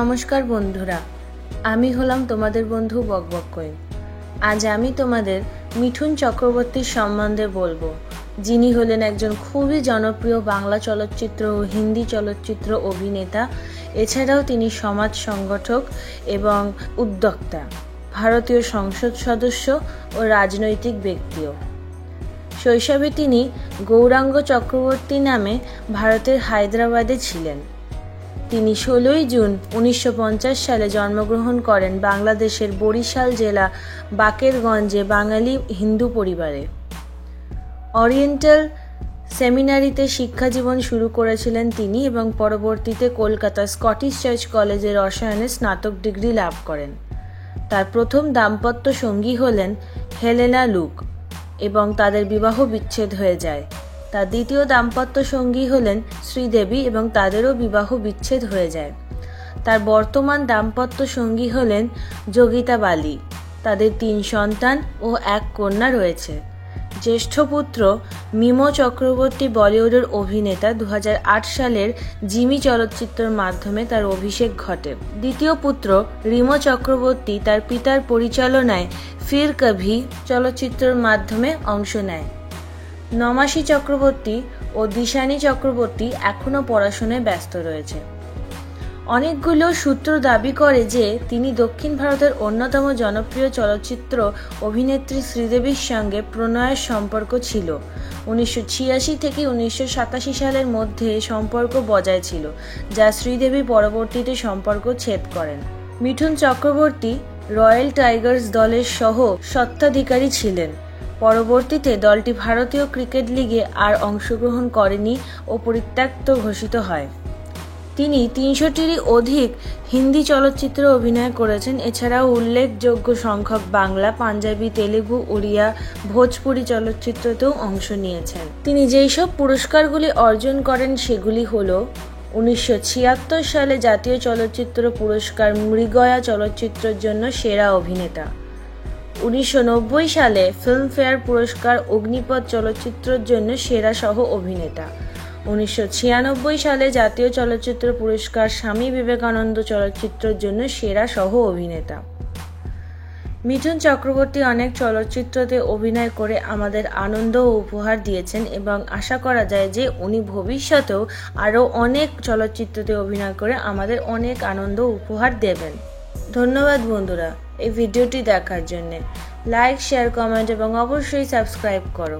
নমস্কার বন্ধুরা, আমি হলাম তোমাদের বন্ধু বকবক কোয়েন। আজ আমি তোমাদের মিঠুন চক্রবর্তীর সম্বন্ধে বলবো, যিনি হলেন একজন খুবই জনপ্রিয় বাংলা চলচ্চিত্র ও হিন্দি চলচ্চিত্র অভিনেতা। এছাড়াও তিনি সমাজ সংগঠক এবং উদ্যোক্তা, ভারতীয় সংসদ সদস্য ও রাজনৈতিক ব্যক্তিও। শৈশবে তিনি গৌরাঙ্গ চক্রবর্তী নামে ভারতের হায়দ্রাবাদে ছিলেন। তিনি 16 জুন 1950 সালে জন্মগ্রহণ করেন বাংলাদেশের বরিশাল জেলা বাকেরগঞ্জে বাঙালি হিন্দু পরিবারে। ওরিয়েন্টাল সেমিনারিতে শিক্ষাজীবন শুরু করেছিলেন তিনি এবং পরবর্তীতে কলকাতা স্কটিশ চার্চ কলেজে রসায়নে স্নাতক ডিগ্রি লাভ করেন। তার প্রথম দাম্পত্য সঙ্গী হলেন হেলেনা লুক এবং তাদের বিবাহ বিচ্ছেদ হয়ে যায়। তার দ্বিতীয় দাম্পত্য সঙ্গী হলেন শ্রীদেবী এবং তাদেরও বিবাহ বিচ্ছেদ হয়ে যায়। তার বর্তমান দাম্পত্য সঙ্গী হলেন যোগিতা বালি। তাদের 3 সন্তান ও 1 কন্যা রয়েছে। জ্যেষ্ঠ পুত্র মিমো চক্রবর্তী বলিউডের অভিনেতা। 2008 সালের জিমি চলচ্চিত্রের মাধ্যমে তার অভিষেক ঘটে। দ্বিতীয় পুত্র রিমো চক্রবর্তী তার পিতার পরিচালনায় ফির কভি চলচ্চিত্রের মাধ্যমে অংশ নেয়। নমাশী চক্রবর্তী ও দিশানি চক্রবর্তী এখনও পড়াশোনায় ব্যস্ত রয়েছে। অনেকগুলো সূত্র দাবি করে যে তিনি দক্ষিণ ভারতের অন্যতম জনপ্রিয় চলচ্চিত্র অভিনেত্রী শ্রীদেবীর সঙ্গে প্রণয়ের সম্পর্ক ছিল। 1986 থেকে 1987 সালের মধ্যে সম্পর্ক বজায় ছিল, যা শ্রীদেবী পরবর্তীতে সম্পর্ক ছেদ করেন। মিঠুন চক্রবর্তী রয়্যাল টাইগার্স দলের সহ স্বত্বাধিকারী ছিলেন। পরবর্তীতে দলটি ভারতীয় ক্রিকেট লিগে আর অংশগ্রহণ করেনি ও পরিত্যক্ত ঘোষিত হয়। তিনি 300টিরও অধিক হিন্দি চলচ্চিত্রে অভিনয় করেছেন। এছাড়াও উল্লেখযোগ্য সংখ্যক বাংলা, পাঞ্জাবি, তেলেগু, ওড়িয়া, ভোজপুরি চলচ্চিত্রতেও অংশ নিয়েছেন। তিনি যেই সব পুরস্কারগুলি অর্জন করেন সেগুলি হল: 1976 সালে জাতীয় চলচ্চিত্র পুরস্কার মৃগয়া চলচ্চিত্রের জন্য সেরা অভিনেতা, 1990 সালে ফিল্মফেয়ার পুরস্কার অগ্নিপথ চলচ্চিত্রের জন্য সেরা সহ অভিনেতা, 1996 সালে জাতীয় চলচ্চিত্র পুরস্কার স্বামী বিবেকানন্দ চলচ্চিত্রের জন্য সেরা সহ অভিনেতা। মিঠুন চক্রবর্তী অনেক চলচ্চিত্রতে অভিনয় করে আমাদের আনন্দ ও উপহার দিয়েছেন এবং আশা করা যায় যে উনি ভবিষ্যতেও আরও অনেক চলচ্চিত্রতে অভিনয় করে আমাদের অনেক আনন্দ ও উপহার দেবেন। ধন্যবাদ বন্ধুরা এই ভিডিওটি দেখার জন্য। লাইক, শেয়ার, কমেন্ট এবং অবশ্যই সাবস্ক্রাইব করো।